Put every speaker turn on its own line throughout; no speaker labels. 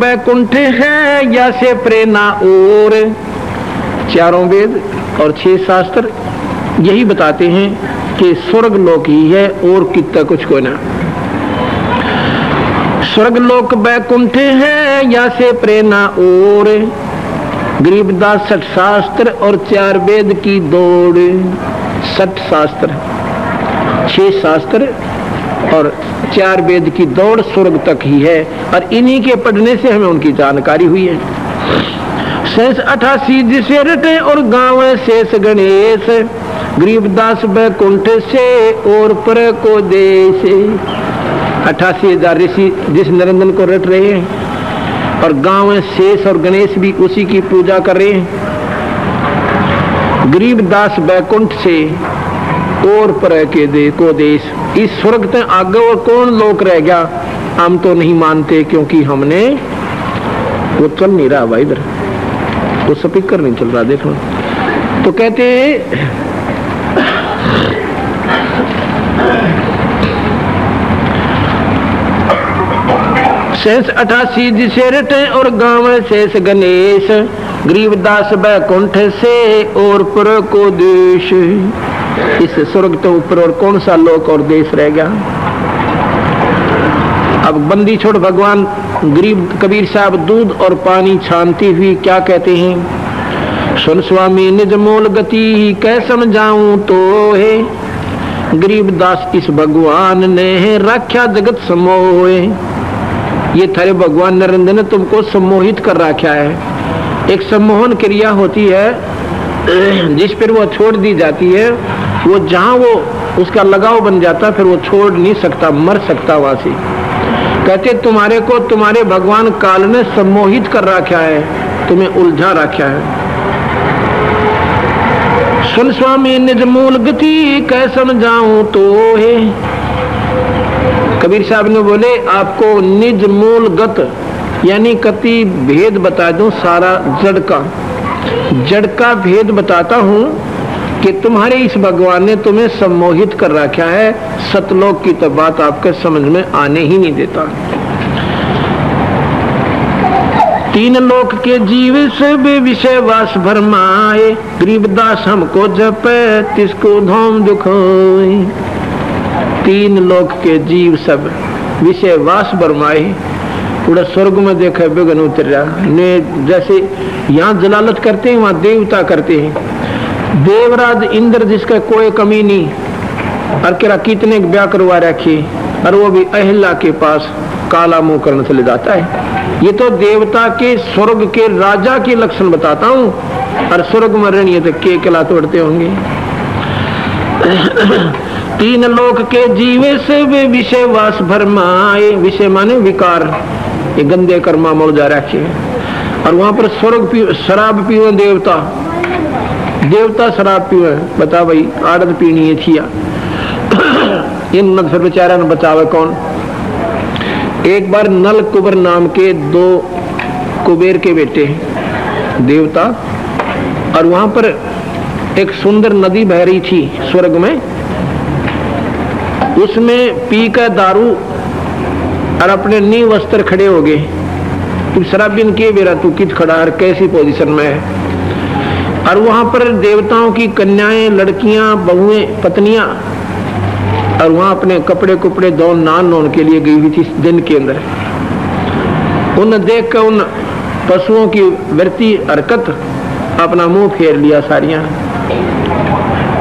वैकुंठ है या से प्रेरणा और चारों वेद और 6 शास्त्र यही बताते हैं कि स्वर्ग लोक ही है और कितना कुछ कोई ना। स्वर्ग लोक वैकुंठ है या से प्रेरणा और गरीबदास 60 शास्त्र और 4 वेद की दौड़। 60 शास्त्र 6 शास्त्र और 4 वेद की दौड़ स्वर्ग तक ही है और इन्हीं के पढ़ने से हमें उनकी जानकारी हुई है। शेष 88 जिसे रटे और गाँव शेष गणेश गरीबदास वैकुंठ से और पर को देश। 88,000 ऋषि जिस निरंजन को रट रहे हैं और गाँव शेष और गणेश भी उसी की पूजा कर रहे हैं। गरीबदास वैकुंठ से और पर के को देश। इस स्वर्ग तक आगे और कौन लोक रह गया हम तो नहीं मानते, क्योंकि हमने वो चल नहीं रहा भाई, इधर वो स्पीकर नहीं चल रहा देखो। तो कहते हैं शेष 88 जिसे रटे और गाँव शेष गणेश गरीबदास वैकुंठ से और पर को देश। इस स्वर्ग तो ऊपर और कौन सा लोक और देश रह गया। अब बंदी छोड़ भगवान गरीब कबीर साहब दूध और पानी छानती हुई क्या कहते हैं। सुन स्वामी निज मूल गति कै समझाऊं तो है गरीबदास इस भगवान ने रखा जगत समोहे। ये थारे भगवान नरेंद्र ने तुमको सम्मोहित कर रखा है। एक सम्मोहन क्रिया होती है जिस पर वो छोड़ दी जाती है, वो जहां वो उसका लगाव बन जाता फिर वो छोड़ नहीं सकता, मर सकता वहां से। कहते तुम्हारे को तुम्हारे भगवान काल ने सम्मोहित कर रखा है, तुम्हें उलझा रखा है। सुन स्वामी निज मूल गति कै समझाऊं तो है। कबीर साहब ने बोले आपको निज मूल गत यानी कति भेद बता दूं, सारा जड़ का भेद बताता हूं कि तुम्हारे इस भगवान ने तुम्हें सम्मोहित कर रखा है। सतलोक की तो बात आपके समझ में आने ही नहीं देता। 3 लोक के जीव सब विषय वास भरमाए गरीबदास हमको जपे तिसको धोम दुखोए। 3 लोक के जीव सब विषय वास भरमाए। पूरा स्वर्ग में देखा बेगन उतर रहा ने, जैसे यहाँ जलालत करते हैं वहां देवता करते हैं। देवराज इंद्र जिसका कोई कमी नहीं और केरा कितने ब्याह करवा रखे और वो भी अहिल्या के पास काला मुंह करने चले जाता है। ये तो देवता के स्वर्ग के राजा के लक्षण बताता हूँ और स्वर्ग में रहनी तो के कला तोड़ते होंगे। 3 लोक के जीवे से वे विषय वास भरमाए। विषय माने विकार, ये गंदे कर्मा मोड़ जा रखे और वहां पर स्वर्ग शराब पीवे देवता शराब पीवे। बता भाई आदत पीनी है थिया इन फिर बेचारा ने बचावे कौन। एक बार नल कुबर नाम के 2 कुबेर के बेटे देवता और वहां पर एक सुंदर नदी बह रही थी स्वर्ग में। उसमें पी कर दारू और अपने नी वस्त्र खड़े हो गए। तू शराबिन के बेरा तू कित खड़ा और कैसी पोजीशन में है। और वहां पर देवताओं की कन्याएं, लड़कियां, बहुएं, पत्नियां और वहां अपने कपड़े कुपड़े धो नहाने के लिए गई हुई थी दिन के अंदर। उन देख कर उन पशुओं की वृत्ति हरकत अपना मुंह फेर लिया सारियां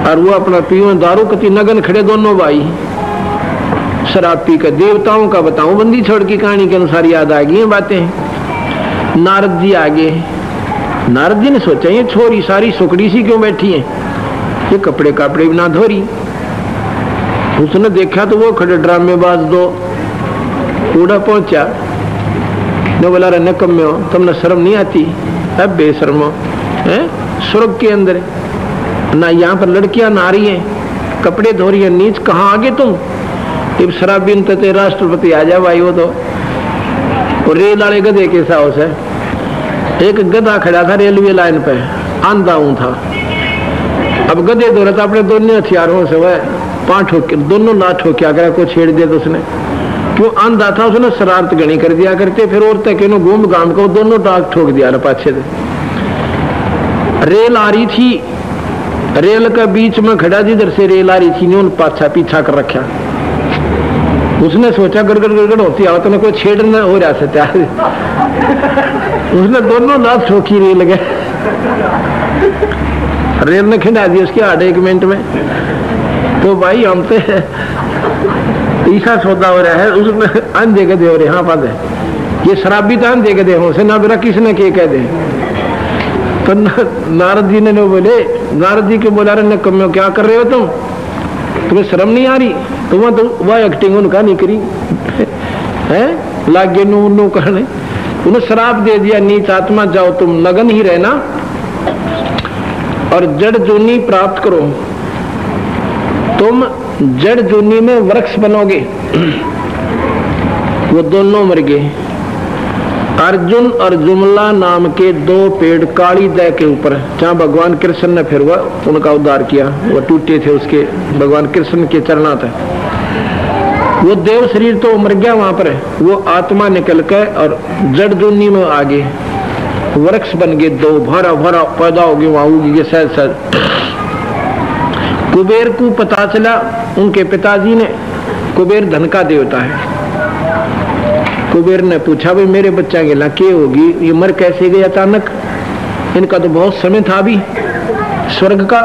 और वो अपना पीओ दारू कति नगन खड़े दोनों भाई शराब पी कर। देवताओं का बताऊं बंदी छोड़ की कहानी के अनुसार याद आ गई बातें। नारद जी आगे, नारद जी ने सोचा ये छोरी सारी सुकड़ी सी क्यों बैठी है, ये कपड़े कापड़े भी ना धोरी। उसने देखा तो वो खड़े ड्रामेबाज 2 कूड़ा पहुंचा न बोला रहे कम में हो, तुमने शर्म नहीं आती है बेशर्मो है। स्वर्ग के अंदर ना यहाँ पर लड़कियां नहा रही हैं, कपड़े धो रही है, नीच कहाँ आगे तुम। इब शराबीन ते राष्ट्रपति आ जा भाई। वो तो रेल वाले गधे के साहस है। एक गधा खड़ा था रेलवे लाइन पे, आंधा था। अब गधे दो रहा था अपने दोनों हथियारों से, वह 5 ठोके दोनों ना ठोक्या करा को छेड़ दिया तो उसने क्यों आंधा था उसने शरारत गणी कर दिया करते, फिर और तक घूम घाम को दोनों टाक ठोक दिया पाछे से। रेल आ रही थी, रेल का बीच में खड़ा जिधर से रेल आ रही थी ने उन पाछा पीछा कर रखा। उसने सोचा गड़गड़ गड़गड़ होती आवत में कोई छेड़ न हो रहा सकता। उसने दोनों दांत ठोकी रेल गए, रेल ने खिंडा दी उसके 8 मिनट में। तो भाई हम तो ऐसा सौदा हो रहा है, उसमें अंधे गधे हो रहे। हाँ पद है ये शराबी तो अंधे गधे हो से ना बेरा किसने के कह दे। तो नारद जी ने बोले, नारद जी के बोला रहे कम क्या कर रहे हो तुम, तुम्हें शर्म नहीं आ रही? तुम्हें तो वह एक्टिंग उनका नहीं करी है, लागे नू करने। उन्हें शराब दे दिया, नीच आत्मा जाओ तुम नगन ही रहना और जड़ जूनी प्राप्त करो, तुम जड़ जूनी में वृक्ष बनोगे। वो दोनों मर गए। अर्जुन और जुमला नाम के 2 पेड़ काली दह के ऊपर, जहां भगवान कृष्ण ने फिर वह उनका उद्धार किया, वो टूटे थे उसके भगवान कृष्ण के चरणा थे। वो देव शरीर तो मर गया वहां पर, वो आत्मा निकल के और जड़ जूनी में आगे वृक्ष बन गए 2, भरा भरा पैदा हो गए वहां उगी सहज सहज। कुबेर को पता चला, उनके पिताजी ने, कुबेर धन का देवता है। कुबेर ने पूछा भाई मेरे बच्चा के ला क्या होगी, ये मर कैसे गए अचानक, इनका तो बहुत समय था अभी स्वर्ग का।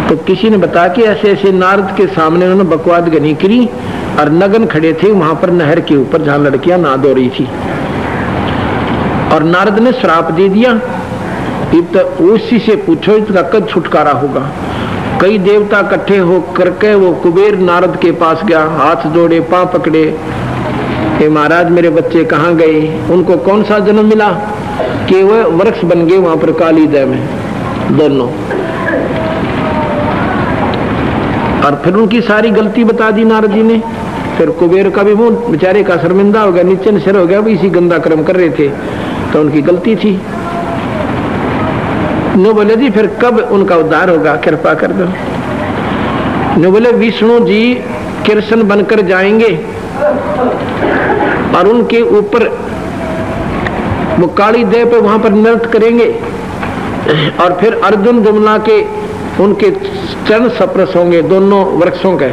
तो किसी ने बताया कि ऐसे ऐसे नारद के सामने उन्होंने बकवाद गनी करी और नगन खड़े थे वहां पर नहर के ऊपर जहां लड़कियां नहा धो रही थी, और नारद ने श्राप दे दिया तो उसी से पूछो इसका कब छुटकारा होगा। कई देवता इकट्ठे हो करके वो कुबेर नारद के पास गया, हाथ जोड़े पांव पकड़े, हे महाराज मेरे बच्चे कहाँ गए, उनको कौन सा जन्म मिला कि वह वृक्ष बन गए वहां पर काली दह में दोनों। और फिर उनकी सारी गलती बता दी नारद जी ने। फिर कुबेर का भी मुंह बेचारे का शर्मिंदा हो गया, नीचे न सिर हो गया, इसी गंदा कर्म कर रहे थे तो उनकी गलती थी। नो बोले जी फिर कब उनका उद्धार होगा, कृपा कर दो। नो बोले विष्णु जी कृष्ण बनकर जाएंगे और उनके ऊपर वो काली देह पे वहां पर नृत्य करेंगे, और फिर अर्जुन जुमला के उनके चरण स्पर्श होंगे दोनों वृक्षों के,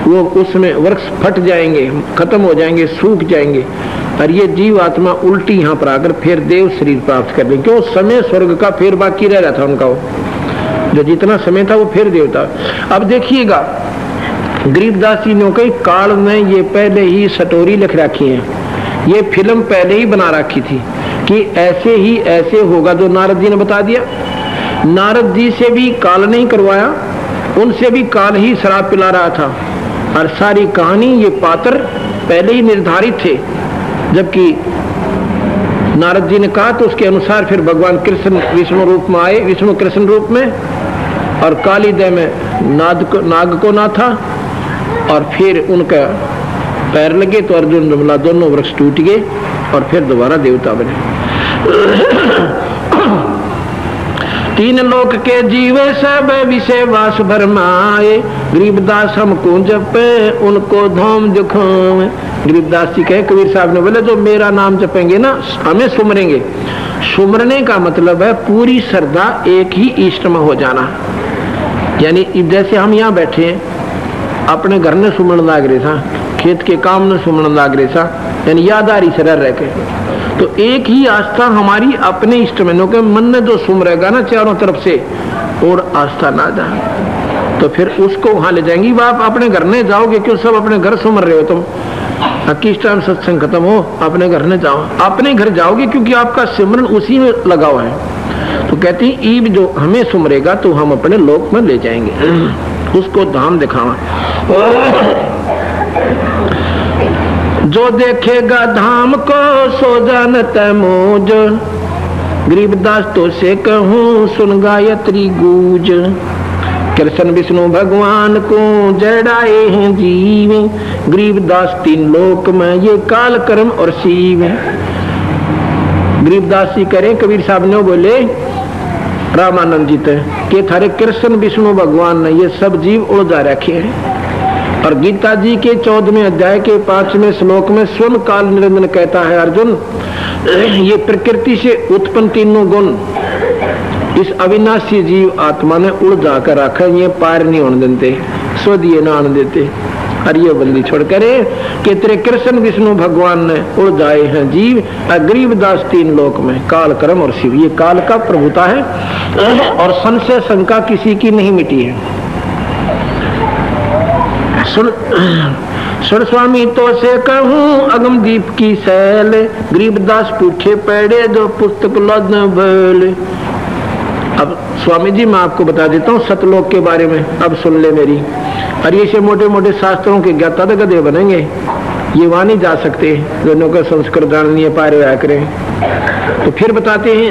वो उसमें वृक्ष फट जाएंगे, खत्म हो जाएंगे, सूख जाएंगे, और ये जीव आत्मा उल्टी यहाँ पर आकर फिर देव शरीर प्राप्त कर लेंगे। क्यों समय स्वर्ग का फिर बाकी रह रहा था उनका, वो जो जितना समय था वो फिर देवता। अब देखिएगा गरीबदास जी ने कई काल में ये पहले ही स्टोरी लिख रखी है, ये फिल्म पहले ही बना रखी थी कि ऐसे ही ऐसे होगा जो नारद जी ने बता दिया। नारद जी से भी काल नहीं करवाया, उनसे भी काल ही शराब पिला रहा था, और सारी कहानी ये पात्र पहले ही निर्धारित थे। जबकि नारद जी ने कहा तो उसके अनुसार फिर भगवान कृष्ण विष्णु रूप में आए, विष्णु कृष्ण रूप में, और काली देह में नाग को ना था, और फिर उनका पैर लगे तो अर्जुन जुमला दोनों वृक्ष टूट गए और फिर दोबारा देवता बने। 3 लोक के जीवे सब विषय वास भरमाए, गरीबदास हमको जपे उनको धाम दिखावे। गरीबदास जी कहे, कबीर साहब ने बोले जो मेरा नाम जपेंगे ना हमें सुमरेंगे। सुमरने का मतलब है पूरी श्रद्धा एक ही इष्ट में हो जाना। यानी जैसे हम यहाँ बैठे हैं, अपने घर ने सुमरन लाग रहे था, खेत के काम ने सुमरन लाग रहे था, यानी यादारी से रह के, तो एक ही आस्था हमारी अपने इष्ट में के मन ने जो सुमरेगा ना चारों तरफ से, और आस्था ना जा तो फिर उसको वहां ले जाएंगी। आप अपने घर ने जाओगे, क्यों सब अपने घर सुमर रहे हो तुम, किस टाइम सत्संग खत्म हो अपने घर ने जाओ, अपने घर जाओगे क्योंकि आपका सिमरन उसी में लगा हुआ है। तो कहती ईब जो हमें सुमरेगा तो हम अपने लोक में ले जाएंगे, उसको धाम दिखावा। जो देखेगा धाम को सो जानत मोज, गरीबदास तो से कहूँ सुन गायत्री गूंज। कृष्ण विष्णु भगवान को जड़ाए हैं जीव, गरीबदास 3 लोक में ये काल कर्म और शिव। गरीबदास जी करें, कबीर साहब ने बोले रामानंद जी के थारे कृष्ण विष्णु भगवान ने ये सब जीव उलझा रखे हैं, और गीता जी के 14वें अध्याय के 5वें श्लोक में स्वयं काल निरंजन कहता है, अर्जुन ये प्रकृति से उत्पन्न तीनों गुण इस अविनाशी जीव आत्मा ने उड़ जाकर रखा, ये पार नहीं होने देते, स्वदिए ना आने देते। और ये बंदी छोड़ करे कि तेरे कृष्ण विष्णु भगवान ने उड़ जाए हैं जीव गरीबदास 3 लोक में, काल कर्म और शिव। ये काल का प्रभुता है और संशय शंका किसी की नहीं मिटी है। सुन स्वामी तो से कहूँ अगमदीप की सैल, गरीबदास पूछे पड़े जो पुस्तक लद बैल। अब स्वामी जी मैं आपको बता देता हूँ सतलोक के बारे में, अब सुन ले मेरी। और ये से मोटे मोटे शास्त्रों के ज्ञाता तो गधे बनेंगे, ये वहां नहीं जा सकते दोनों का संस्कृत जान नहीं पार व्या करें। तो फिर बताते हैं,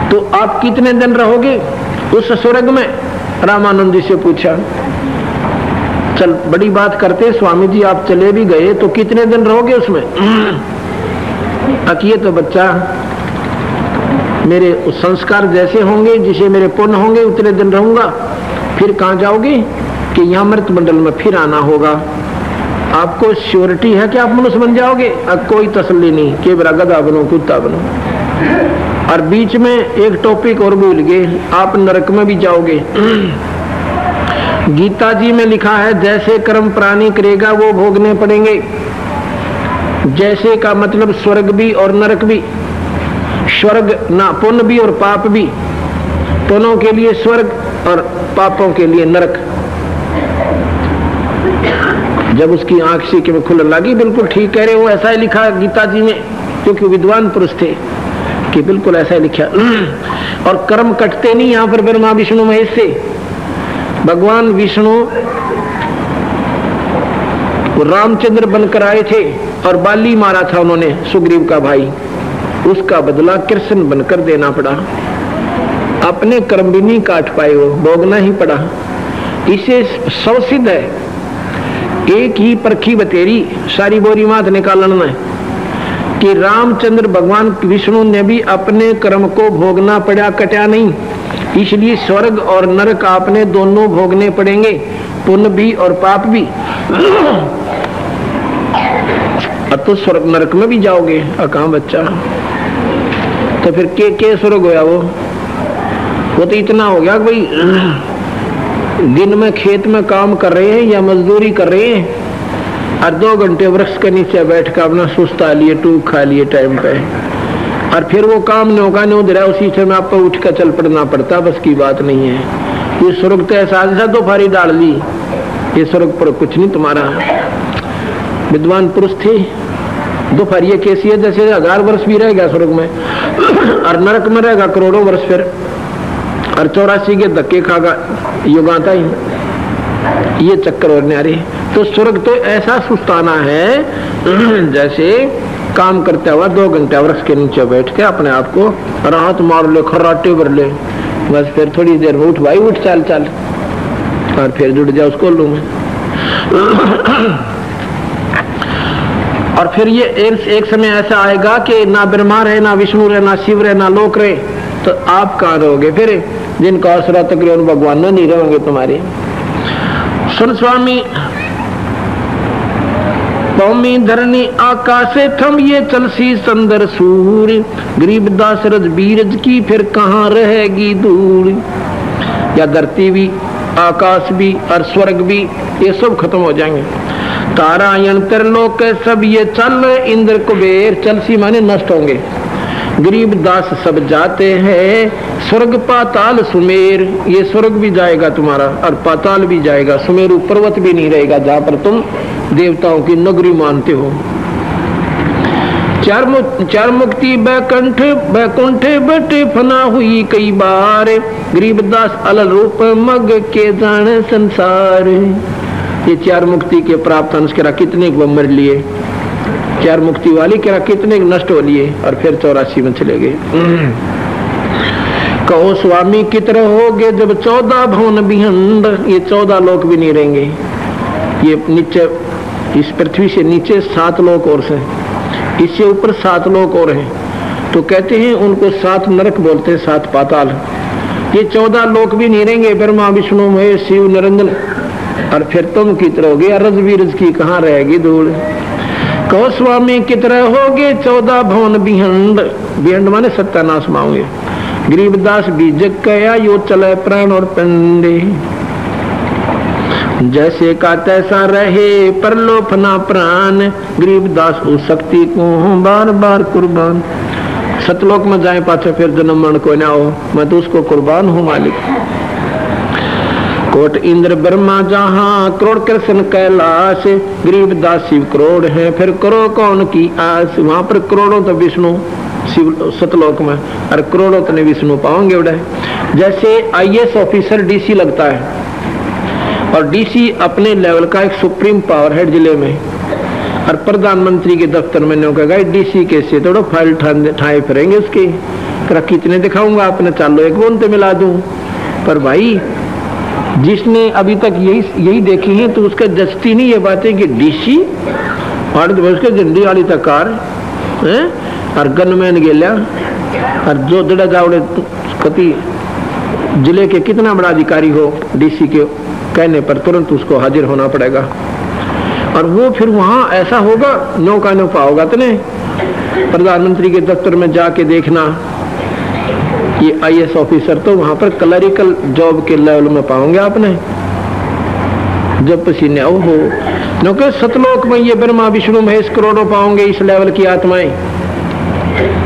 तो आप कितने दिन रहोगे उस स्वर्ग में? रामानंद जी से पूछा। चल बड़ी बात करते स्वामी जी, आप चले भी गए तो कितने दिन रहोगे उसमें? अकिए तो बच्चा मेरे संस्कार जैसे होंगे, जिसे मेरे पुण्य होंगे उतने दिन रहूंगा। फिर कहाँ जाओगे? कि यहाँ मृत मंडल में फिर आना होगा। आपको श्योरिटी है कि आप मनुष्य बन जाओगे? अब कोई तसल्ली नहीं कि मेरा गधा बनो कुत्ता बनो। और बीच में एक टॉपिक और भूल गए, आप नरक में भी जाओगे। गीता जी में लिखा है जैसे कर्म प्राणी करेगा वो भोगने पड़ेंगे। जैसे का मतलब स्वर्ग भी और नरक भी। स्वर्ग ना पुण्य भी और पाप भी, पुण्यों के लिए स्वर्ग और पापों के लिए नरक। जब उसकी आंख सीखे में खुलने लगी, बिल्कुल ठीक कह रहे हो, ऐसा ही लिखा गीता जी में, क्योंकि विद्वान पुरुष थे कि बिल्कुल ऐसा ही लिखा। और कर्म कटते नहीं यहाँ पर ब्रह्मा विष्णु महेश से। भगवान विष्णु रामचंद्र बनकर आए थे और बाली मारा था उन्होंने, सुग्रीव का भाई, उसका बदला कृष्ण बनकर देना पड़ा। अपने कर्म भी नहीं काट पाए, वो भोगना ही पड़ा। इसे सौसिद्ध है, एक ही परखी बतेरी सारी बोरी मात निकालना है कि रामचंद्र भगवान विष्णु ने भी अपने कर्म को भोगना पड़ा, कटा नहीं। इसलिए स्वर्ग और नरक आपने दोनों भोगने पड़ेंगे, पुण्य भी और पाप भी। अब तो स्वर्ग नरक में भी जाओगे, कहाँ बच्चा? तो फिर के स्वर्ग होया वो तो इतना हो गया कि भाई दिन में खेत में काम कर रहे हैं या मजदूरी कर रहे हैं और 2 घंटे वृक्ष के नीचे बैठ कर अपना सुस्ता लिए, टूक खा लिए टाइम पे, और फिर वो काम नहीं होगा नहीं उधर उसी समय आपको उठ कर चल पड़ना पड़ता। बस की बात नहीं है। ये स्वर्ग तो ऐसा तो फारी डाल ली, ये स्वर्ग पर कुछ नहीं तुम्हारा। विद्वान पुरुष थे, दोपहर कैसी है जैसे 1000 वर्ष भी रहेगा स्वर्ग में और नरक में रहेगा करोड़ों वर्ष, फिर और 84 के धक्के खागा युगाता ही। ये चक्कर और न्यारे। तो स्वर्ग तो ऐसा सुस्ताना है जैसे काम करते हुआ 2 घंटे वृक्ष के नीचे बैठ के अपने आप को राहत मार ले, खर्राटे भर ले, बस फिर थोड़ी देर में उठ भाई उठ, चल चल, और फिर जुड़ जाओ उसको लू में। और फिर ये एक समय ऐसा आएगा कि ना ब्रह्मा रहे, ना विष्णु रहे, ना शिव रहे, ना लोक रहे, तो आप कहाँ रहोगे? फिर जिनका आसरा तकरीबन भगवान नहीं रहोगे तुम्हारे। सुन स्वामी, भूमि धरनी आकाशे थम ये चलसी संदर सूर, गरीबदास रज बीरज की फिर कहाँ रहेगी दूर। या धरती भी, आकाश भी और स्वर्ग भी, ये सब खत्म हो जाएंगे। तारायण त्रिलोक सब ये चल, इंद्र कुबेर चलसी माने नष्ट होंगे। गरीबदास सब जाते हैं, स्वर्ग पाताल सुमेर, ये स्वर्ग भी जाएगा तुम्हारा और पाताल भी जाएगा, सुमेरु पर्वत भी नहीं रहेगा जहां पर तुम देवताओं की नगरी मानते हो। चार मुक्ति बैकुंठ बटे फना हुई कई बार, गरीबदास अलल रूप मग के जाने संसार। ये 4 मुक्ति के प्राप्त अंश करा कितने को मर लिए, 4 मुक्ति वाली करा कितने नष्ट हो लिए और फिर 84 में चले गए। कहो स्वामी कितने होगे जब 14 भवन बिहंड, ये 14 लोक भी नहीं रहेंगे। ये नीचे इस पृथ्वी से नीचे 7 लोक और से, इससे ऊपर 7 लोक और हैं। तो कहते हैं उनको 7 नरक बोलते हैं, 7 पाताल। ये 14 लोक भी नहीं रहेंगे। ब्रह्मा विष्णु महेश शिव निरंजन और फिर तुम कित रहोगे, अरज बीरज की कहाँ रहेगी धूल। कहो स्वामी कित रहोगे 14 भवन बिहंड, बिहंड माने सत्यानाश माओगे। गरीबदास बीजक कया यो चले प्राण और पंडे, जैसे का तैसा रहे परलोक ना प्राण। गरीबदास उस शक्ति को बार बार कुर्बान, सतलोक में जाए पाछे फिर जन्म मरण को ना हो, मैं तो उसको कुर्बान हूँ मालिक। कोट इंद्र ब्रह्मा जहाँ करोड़ कृष्ण कैलाश, गरीबदास शिव करोड़ है फिर करो कौन की आस। वहां पर करोड़ों तो विष्णु शिव सतलोक में, और करोड़ों तो विष्णु पाओगे उड़े। जैसे IAS ऑफिसर DC लगता है, और DC अपने लेवल का एक सुप्रीम पावर है जिले में, और प्रधानमंत्री के दफ्तर में ने कहा DC कैसे थोड़ा फाइल ठाए फिरेंगे उसकी, कितने दिखाऊंगा आपने, चालो एक बोन तो मिला दूं। पर भाई जिसने अभी तक यही देखी है तो उसका जस्ती नहीं ये बात है कि DC और उसके झंडी वाली तकार है और गनमैन गेल्या और जो दड़ा जावड़े कति जिले के कितना बड़ा अधिकारी हो, DC के कहने पर तुरंत उसको हाजिर होना पड़ेगा। और वो फिर वहां ऐसा होगा नौका नो पाओगा तने प्रधानमंत्री के दफ्तर में जाके देखना, ये IAS ऑफिसर तो वहां पर क्लरिकल जॉब के लेवल में पाओगे आपने, जब पसीने हो नौके सतलोक में ये ब्रह्मा विष्णु महेश करोड़ों पाओगे इस लेवल की आत्माएं।